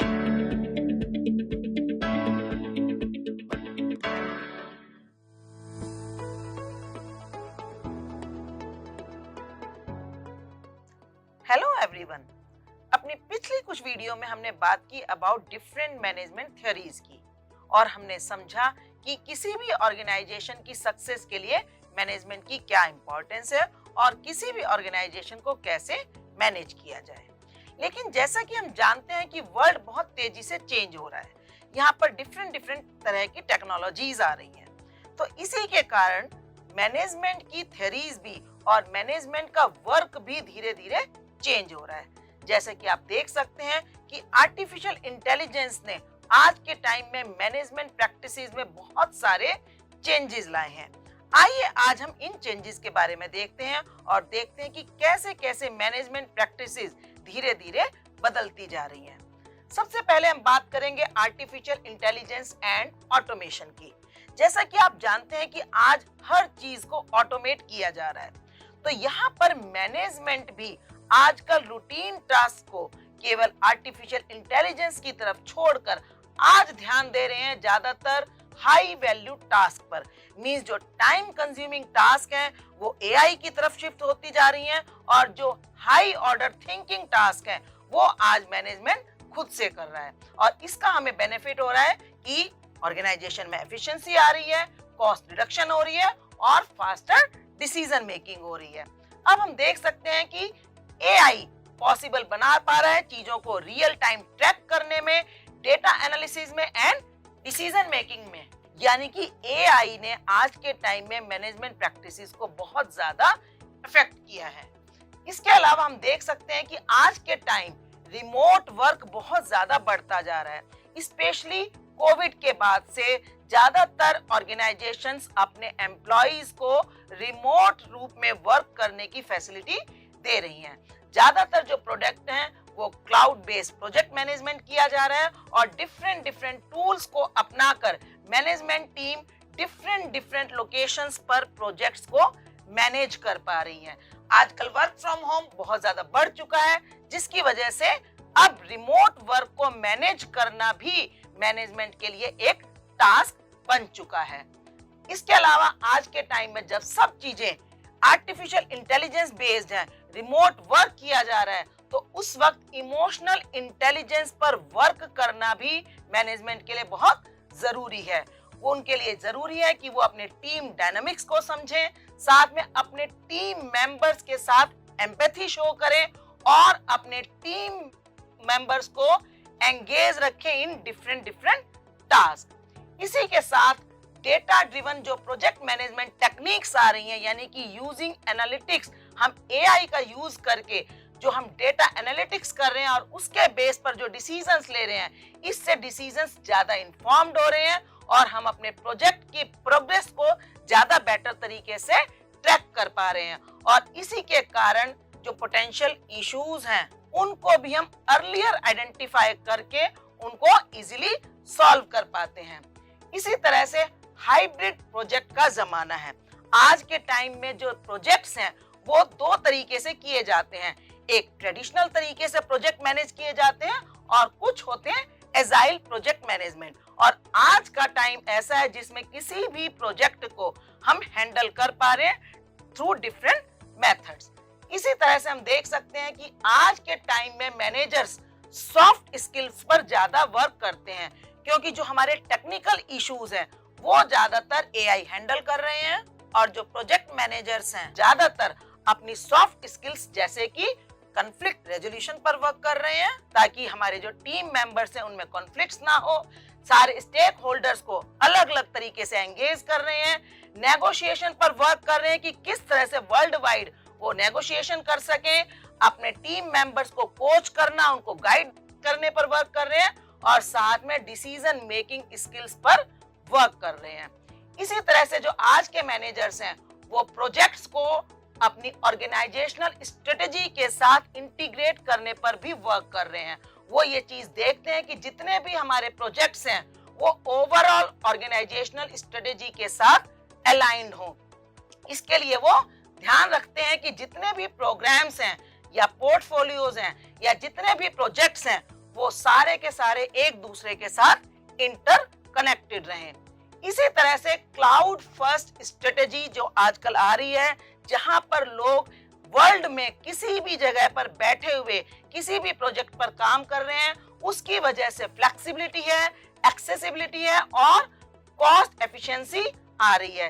Hello everyone. अपनी पिछली कुछ वीडियो में हमने बात की अबाउट डिफरेंट मैनेजमेंट थ्योरीज की और हमने समझा कि किसी भी ऑर्गेनाइजेशन की सक्सेस के लिए मैनेजमेंट की क्या इंपॉर्टेंस है और किसी भी ऑर्गेनाइजेशन को कैसे मैनेज किया जाए। लेकिन जैसा कि हम जानते हैं कि वर्ल्ड बहुत तेजी से चेंज हो रहा है, यहाँ पर डिफरेंट तरह की टेक्नोलॉजीज आ रही हैं, तो इसी के कारण मैनेजमेंट की थ्योरीज भी और मैनेजमेंट का वर्क भी धीरे धीरे चेंज हो रहा है। जैसे कि आप देख सकते हैं कि आर्टिफिशियल इंटेलिजेंस ने आज के टाइम में मैनेजमेंट प्रैक्टिसेस में बहुत सारे चेंजेस लाए हैं। आइए आज हम इन चेंजेस के बारे में देखते हैं और देखते हैं कि कैसे कैसे मैनेजमेंट प्रैक्टिसेस धीरे धीरे बदलती जा रही हैं। सबसे पहले हम बात करेंगे आर्टिफिशियल इंटेलिजेंस एंड ऑटोमेशन की। जैसा कि आप जानते हैं कि आज हर चीज को ऑटोमेट किया जा रहा है, तो यहाँ पर मैनेजमेंट भी आजकल रूटीन टास्क को केवल आर्टिफिशियल इंटेलिजेंस की तरफ छोड़कर आज ध्यान दे रहे हैं ज्यादातर हाई वैल्यू टास्क पर। मींस जो टाइम कंज्यूमिंग टास्क हैं वो एआई की तरफ शिफ्ट होती जा रही हैं और जो हाई ऑर्डर थिंकिंग टास्क हैं वो आज मैनेजमेंट खुद से कर रहा है। और इसका हमें बेनिफिट हो रहा है कि ऑर्गेनाइजेशन में एफिशिएंसी आ रही है, कॉस्ट रिडक्शन हो रही है और फास्टर डिसीजन मेकिंग हो रही है। अब हम देख सकते हैं कि एआई पॉसिबल बना पा रहा है चीजों को रियल टाइम ट्रैक करने में, डेटा एनालिसिस में एंड डिसीजन मेकिंग में। यानी कि एआई ने आज के टाइम में मैनेजमेंट प्रैक्टिसेस को बहुत ज्यादा इफेक्ट किया है। इसके अलावा हम देख सकते हैं कि आज के टाइम रिमोट वर्क बहुत ज्यादा बढ़ता जा रहा है। स्पेशली कोविड के बाद से ज्यादातर ऑर्गेनाइजेशंस अपने एम्प्लॉइज को रिमोट रूप में वर्क करने की फैसिलिटी दे रही हैं। ज्यादातर जो प्रोडक्ट हैं वो क्लाउड बेस्ड प्रोजेक्ट मैनेजमेंट किया जा रहा है और डिफरेंट टूल्स को अपनाकर मैनेजमेंट टीम डिफरेंट लोकेशंस पर प्रोजेक्ट्स को मैनेज कर पा रही हैं। आजकल वर्क फ्रॉम होम बहुत ज्यादा बढ़ चुका है, जिसकी वजह से अब रिमोट वर्क को मैनेज करना भी मैनेजमेंट के लिए एक टास्क बन चुका है। इसके अलावा आज के टाइम में जब सब चीजें आर्टिफिशियल इंटेलिजेंस बेस्ड है, रिमोट वर्क किया जा रहा है, तो उस वक्त इमोशनल इंटेलिजेंस पर वर्क करना भी मैनेजमेंट के लिए बहुत जरूरी है। वो उनके लिए जरूरी है कि वो अपने टीम डायनामिक्स को समझें, साथ में अपने टीम मेंबर्स के साथ एम्पैथी शो करें और अपने टीम मेंबर्स को एंगेज रखें इन डिफरेंट टास्क। इसी के साथ डेटा ड्रिवन जो प्रोजेक्ट मैनेजमेंट टेक्निक्स आ रही हैं, यानी कि यूजिंग एनालिटिक्स, हम एआई का यूज करके जो हम डेटा एनालिटिक्स कर रहे हैं और उसके बेस पर जो डिसीजंस ले रहे हैं, इससे डिसीजंस ज्यादा इन्फॉर्म्ड हो रहे हैं और हम अपने प्रोजेक्ट की प्रोग्रेस को ज्यादा बेटर तरीके से ट्रैक कर पा रहे हैं। और इसी के कारण जो पोटेंशियल इश्यूज हैं उनको भी हम अर्लियर आइडेंटिफाई करके उनको इजीली सॉल्व कर पाते हैं। इसी तरह से हाइब्रिड प्रोजेक्ट का जमाना है। आज के टाइम में जो प्रोजेक्ट्स हैं वो दो तरीके से किए जाते हैं। एक ट्रेडिशनल तरीके से प्रोजेक्ट मैनेज किए जाते हैं और कुछ होते हैं एजाइल प्रोजेक्ट मैनेजमेंट। और आज का टाइम ऐसा है जिसमें किसी भी प्रोजेक्ट को हम हैंडल कर पा रहे हैं थ्रू डिफरेंट मेथड्स। इसी तरह से हम देख सकते हैं कि आज के टाइम में मैनेजर्स सॉफ्ट स्किल्स पर ज्यादा वर्क करते हैं, क्योंकि जो हमारे टेक्निकल इश्यूज हैं वो ज्यादातर एआई हैंडल कर रहे हैं और जो प्रोजेक्ट मैनेजर्स हैं ज्यादातर अपनी सॉफ्ट स्किल्स जैसे कि कॉन्फ्लिक्ट रेजोल्यूशन पर वर्क कर रहे हैं, ताकि हमारे जो टीम मेंबर्स हैं उनमें कॉन्फ्लिक्ट्स ना हो। सारे स्टेक होल्डर्स को अलग अलग तरीके से एंगेज कर रहे हैं, नेगोशिएशन पर वर्क कर रहे हैं कि किस तरह से वर्ल्ड वाइड वो नेगोशिएशन कर सके, अपने टीम मेंबर्स को कोच करना, उनको गाइड करने पर वर्क कर रहे हैं और साथ में डिसीजन मेकिंग स्किल्स पर वर्क कर रहे हैं। इसी तरह से जो आज के मैनेजर्स हैं वो प्रोजेक्ट्स को अपनी ऑर्गेनाइजेशनल स्ट्रेटेजी के साथ इंटीग्रेट करने पर भी वर्क कर रहे हैं। वो ये चीज देखते हैं कि जितने भी हमारे प्रोजेक्ट्स हैं वो ओवरऑल ऑर्गेनाइजेशनल स्ट्रेटेजी के साथ अलाइंड हो। इसके लिए वो ध्यान रखते हैं कि जितने भी प्रोग्राम्स हैं या पोर्टफोलियोज हैं या जितने भी प्रोजेक्ट्स हैं वो सारे के सारे एक दूसरे के साथ इंटर कनेक्टेड रहें। इसी तरह से क्लाउड फर्स्ट स्ट्रेटेजी जो आजकल आ रही है, जहां पर लोग वर्ल्ड में किसी भी जगह पर बैठे हुए किसी भी प्रोजेक्ट पर काम कर रहे हैं, उसकी वजह से फ्लेक्सिबिलिटी है, एक्सेसिबिलिटी है और कॉस्ट एफिशिएंसी आ रही है।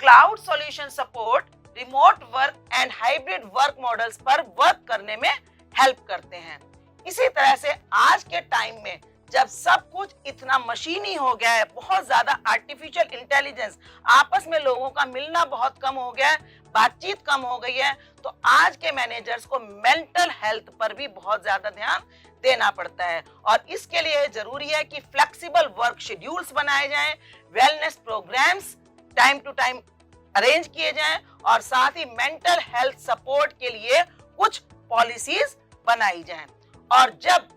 Cloud solution support remote work and hybrid work models पर वर्क करने में हेल्प करते हैं। इसी तरह से आज के टाइम में जब सब कुछ इतना मशीनी हो गया है, बहुत ज्यादा आर्टिफिशियल इंटेलिजेंस, आपस में लोगों का मिलना बहुत कम हो गया है, बातचीत कम हो गई है, तो आज के मैनेजर्स को मेंटल हेल्थ पर भी बहुत ज्यादा ध्यान देना पड़ता है। और इसके लिए जरूरी है कि फ्लेक्सिबल वर्क शेड्यूल्स बनाए जाएं, wellness programmes time to time arrange किए जाएं और साथ ही मेंटल हेल्थ सपोर्ट के लिए कुछ पॉलिसीज बनाई जाएं। और जब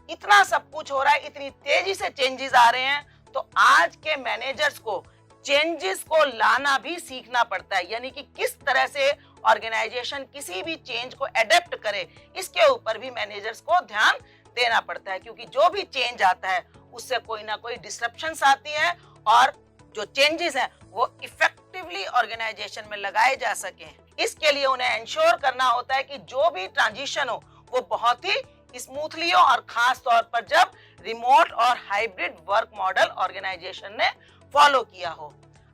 इतना सब कुछ हो रहा है, इतनी तेजी से चेंजेस आ रहे हैं, तो आज के मैनेजर्स को चेंजेस को लाना भी सीखना पड़ता है, यानी कि किस तरह से ऑर्गेनाइजेशन किसी भी चेंज को एडेप्ट करे, इसके ऊपर भी मैनेजर्स को ध्यान देना पड़ता है। क्योंकि जो भी चेंज आता है उससे कोई ना कोई डिसरप्शंस आती है और जो चेंजेस हैं वो इफेक्टिवली ऑर्गेनाइजेशन में लगाए जा सके। इसके लिए उन्हें इंश्योर करना होता है कि जो भी ट्रांजिशन हो वो बहुत ही स्मूथली हो, और खास तौर पर जब रिमोट और हाइब्रिड वर्क मॉडल ऑर्गेनाइजेशन ने फॉलो किया हो।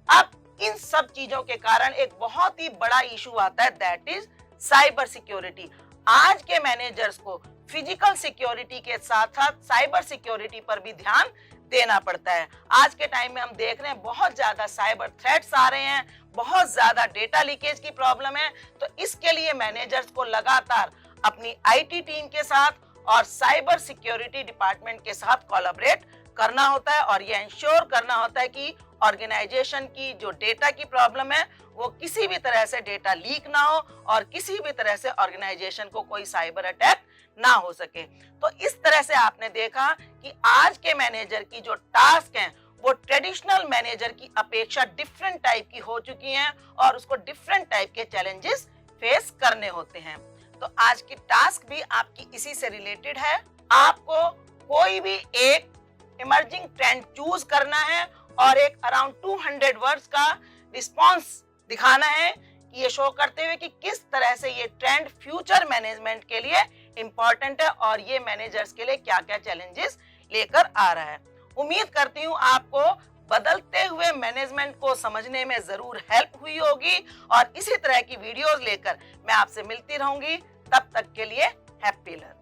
अब इन सब चीजों के कारण एक बहुत ही बड़ा इशू आता है, दैट इज साइबर सिक्योरिटी। आज के मैनेजर्स को फिजिकल सिक्योरिटी के साथ साथ साइबर सिक्योरिटी पर भी ध्यान देना पड़ता है। आज के टाइम में हम देख रहे हैं बहुत ज्यादा साइबर थ्रेट्स आ रहे हैं, बहुत ज्यादा डेटा लीकेज की प्रॉब्लम है, तो इसके लिए मैनेजर्स को लगातार अपनी आईटी टीम के साथ और साइबर सिक्योरिटी डिपार्टमेंट के साथ कोलैबोरेट करना होता है और ये इंश्योर करना होता है कि ऑर्गेनाइजेशन की जो डेटा की प्रॉब्लम है वो किसी भी तरह से डेटा लीक ना हो और किसी भी तरह से ऑर्गेनाइजेशन को कोई साइबर अटैक ना हो सके। तो इस तरह से आपने देखा कि आज के मैनेजर की जो टास्क हैं वो ट्रेडिशनल मैनेजर की अपेक्षा डिफरेंट टाइप की हो चुकी हैं और उसको डिफरेंट टाइप के चैलेंजेस फेस करने होते हैं। तो आज की टास्क भी आपकी इसी से रिलेटेड है। आपको कोई भी एक इमर्जिंग ट्रेंड चूज करना है और एक अराउंड 200 वर्ड्स का रिस्पॉन्स दिखाना है कि ये शो करते हुए कि किस तरह से ये ट्रेंड फ्यूचर मैनेजमेंट के लिए इम्पोर्टेंट है और ये मैनेजर्स के लिए क्या क्या चैलेंजेस लेकर आ रहा है। उम्मीद करती हूँ आपको बदलते हुए मैनेजमेंट को समझने में जरूर हेल्प हुई होगी और इसी तरह की वीडियोस लेकर मैं आपसे मिलती रहूंगी। तब तक के लिए हैप्पी लर्निंग।